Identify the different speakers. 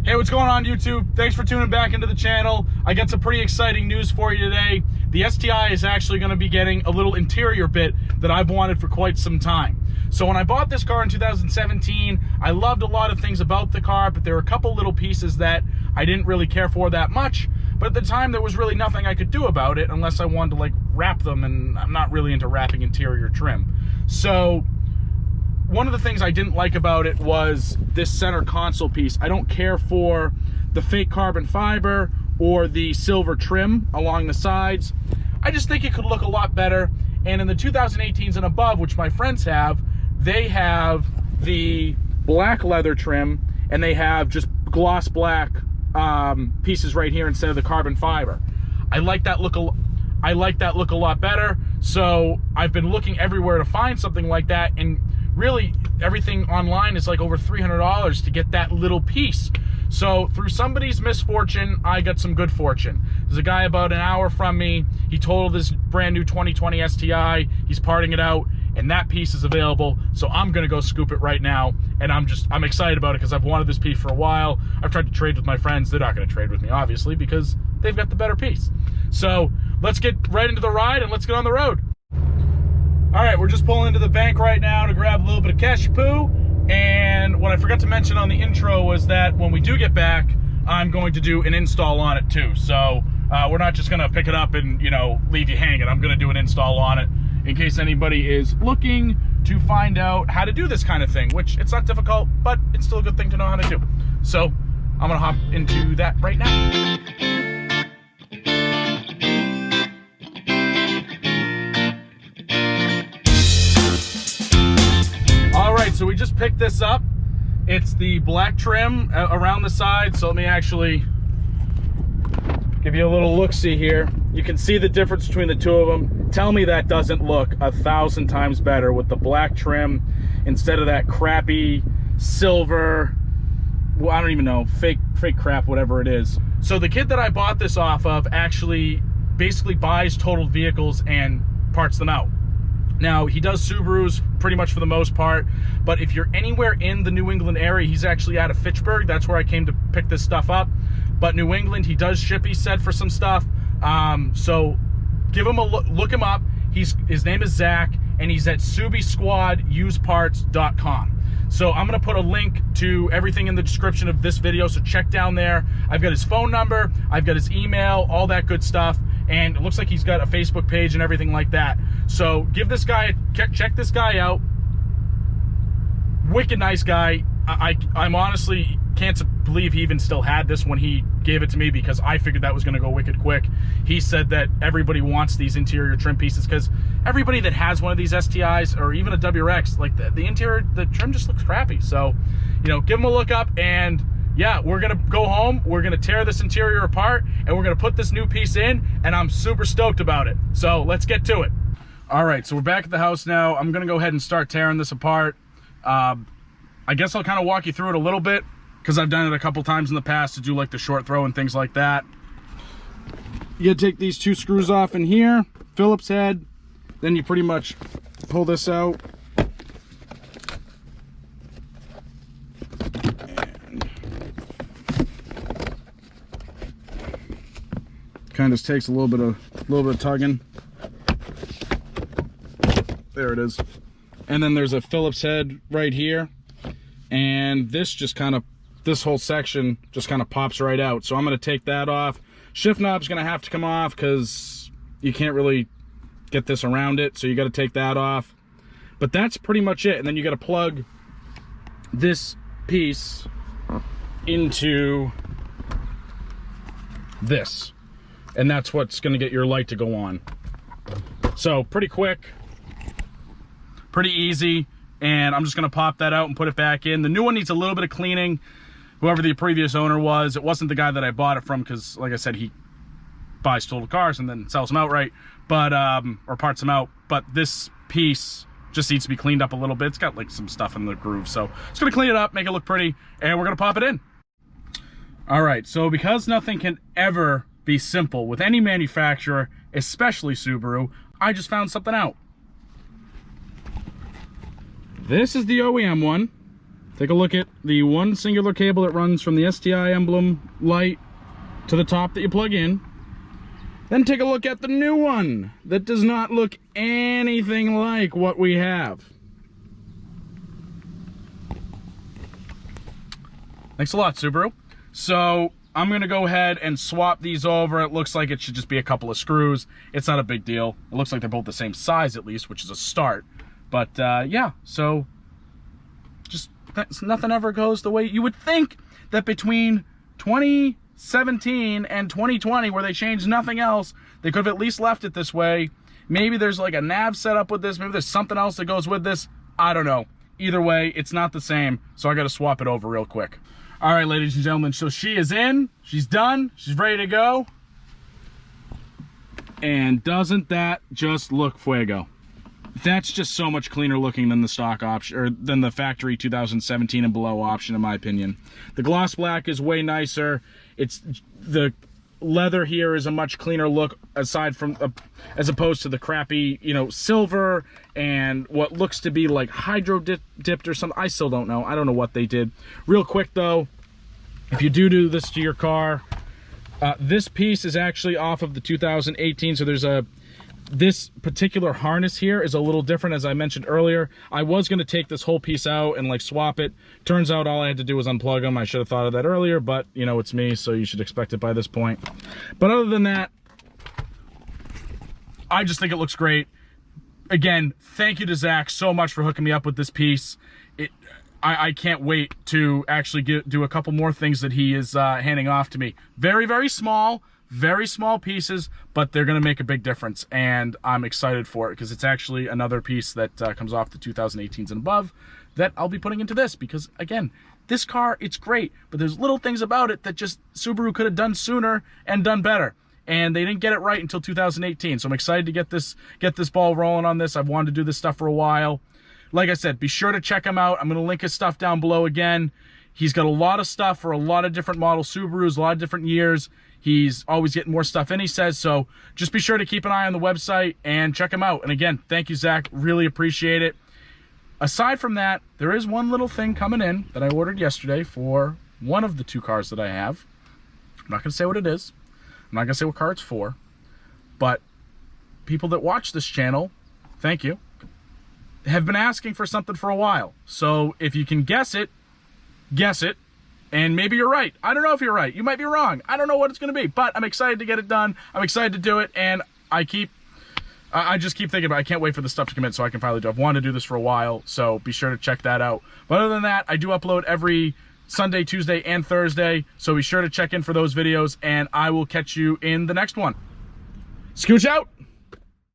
Speaker 1: Hey, what's going on, YouTube? Thanks for tuning back into the channel. I got some pretty exciting news for you today. The STI is actually going to be getting a little interior bit that I've wanted for quite some time. So when I bought this car in 2017, I loved a lot of things about the car, but there were a couple little pieces that I didn't really care for that much. But at the time, there was really nothing I could do about it unless I wanted to like wrap them, and I'm not really into wrapping interior trim. So one of the things I didn't like about it was this center console piece. I don't care for the fake carbon fiber or the silver trim along the sides. I just think it could look a lot better. And in the 2018s and above, which my friends have, they have the black leather trim and they have just gloss black pieces right here instead of the carbon fiber. I like that look a lot better. So I've been looking everywhere to find something like that, and really everything online is like over $300 to get that little piece. So through somebody's misfortune, I got some good fortune. There's a guy about an hour from me. He totaled this brand new 2020 STI. He's parting it out, and that piece is available. So I'm gonna go scoop it right now, and I'm excited about it because I've wanted this piece for a while. I've tried to trade with my friends. They're not gonna trade with me, obviously, because they've got the better piece. So let's get right into the ride and let's get on the road. All right, we're just pulling into the bank right now to grab a little bit of cashew. And what I forgot to mention on the intro was that when we do get back, I'm going to do an install on it too. So we're not just gonna pick it up and, you know, leave you hanging. I'm gonna do an install on it in case anybody is looking to find out how to do this kind of thing, which it's not difficult, but it's still a good thing to know how to do. So I'm gonna hop into that right now. So we just picked this up. It's the black trim around the side. So let me actually give you a little look-see here. You can see the difference between the two of them. Tell me that doesn't look 1,000 times better with the black trim instead of that crappy silver, well, I don't even know, fake crap, whatever it is. So the kid that I bought this off of actually basically buys totaled vehicles and parts them out. Now, he does Subarus pretty much for the most part, but if you're anywhere in the New England area, he's actually out of Fitchburg. That's where I came to pick this stuff up. But New England, he does ship, he said, for some stuff. So give him a look him up. His name is Zach, and he's at SubiSquadUseParts.com. So I'm gonna put a link to everything in the description of this video, so check down there. I've got his phone number, I've got his email, all that good stuff. And it looks like he's got a Facebook page and everything like that. So give this guy, check this guy out. Wicked nice guy. I'm honestly can't believe he even still had this when he gave it to me, because I figured that was gonna go wicked quick. He said that everybody wants these interior trim pieces because everybody that has one of these STIs or even a WRX, like the interior, the trim just looks crappy. So, you know, give him a look up, and yeah, we're gonna go home, we're gonna tear this interior apart, and we're gonna put this new piece in, and I'm super stoked about it. So let's get to it. All right, so we're back at the house now. I'm gonna go ahead and start tearing this apart. I guess I'll kind of walk you through it a little bit, because I've done it a couple times in the past to do like the short throw and things like that. You gotta take these two screws off in here, Phillips head, then you pretty much pull this out. Kind of takes a little bit of tugging. There it is. And then there's a Phillips head right here, and this whole section just kind of pops right out. So I'm going to take that off. Shift knob's going to have to come off because you can't really get this around it, so you got to take that off. But that's pretty much it. And then you got to plug this piece into this, and that's what's going to get your light to go on. So pretty quick, pretty easy, and I'm just going to pop that out and put it back in. The new one needs a little bit of cleaning. Whoever the previous owner was, it wasn't the guy that I bought it from, because like I said, he buys total cars and then sells them outright, but or parts them out. But this piece just needs to be cleaned up a little bit. It's got like some stuff in the groove, so it's going to clean it up, make it look pretty, and we're going to pop it in. All right, so because nothing can ever be simple with any manufacturer, especially Subaru, I just found something out. This is the OEM one. Take a look at the one singular cable that runs from the STI emblem light to the top that you plug in. Then take a look at the new one that does not look anything like what we have. Thanks a lot, Subaru. So I'm gonna go ahead and swap these over. It looks like it should just be a couple of screws. It's not a big deal. It looks like they're both the same size at least, which is a start. But yeah, so just nothing ever goes the way you would think that between 2017 and 2020, where they changed nothing else, they could have at least left it this way. Maybe there's like a nav set up with this. Maybe there's something else that goes with this. I don't know. Either way, it's not the same, so I got to swap it over real quick. All right, ladies and gentlemen, so she is in, she's done, she's ready to go. And doesn't that just look fuego? That's just so much cleaner looking than the stock option, or than the factory 2017 and below option, in my opinion. The gloss black is way nicer. It's the leather here is a much cleaner look, aside from as opposed to the crappy, you know, silver and what looks to be like hydro dipped or something. I still don't know. I don't know what they did. Real quick though, if you do this to your car, this piece is actually off of the 2018. So there's this particular harness here is a little different, as I mentioned earlier. I was going to take this whole piece out and like swap it. Turns out all I had to do was unplug them. I should have thought of that earlier, but you know, it's me, so you should expect it by this point. But other than that, I just think it looks great. Again, thank you to Zach so much for hooking me up with this piece. I can't wait to actually do a couple more things that he is handing off to me. Very, very small pieces, but they're going to make a big difference, and I'm excited for it because it's actually another piece that comes off the 2018s and above that I'll be putting into this, because again, this car, it's great, but there's little things about it that just Subaru could have done sooner and done better, and they didn't get it right until 2018. So I'm excited to get this ball rolling on this. I've wanted to do this stuff for a while. Like I said, be sure to check him out. I'm going to link his stuff down below again. He's got a lot of stuff for a lot of different model Subarus, a lot of different years. He's always getting more stuff in, he says, so just be sure to keep an eye on the website and check him out. And again, thank you, Zach. Really appreciate it. Aside from that, there is one little thing coming in that I ordered yesterday for one of the two cars that I have. I'm not going to say what it is. I'm not going to say what car it's for. But people that watch this channel, thank you, have been asking for something for a while. So if you can guess it, and maybe you're right. I don't know if you're right. You might be wrong. I don't know what it's going to be, but I'm excited to get it done. I'm excited to do it, and I just keep thinking about it. I can't wait for the stuff to come in so I can finally do it. I've wanted to do this for a while, so be sure to check that out. But other than that, I do upload every Sunday, Tuesday, and Thursday, so be sure to check in for those videos, and I will catch you in the next one. Scooch out!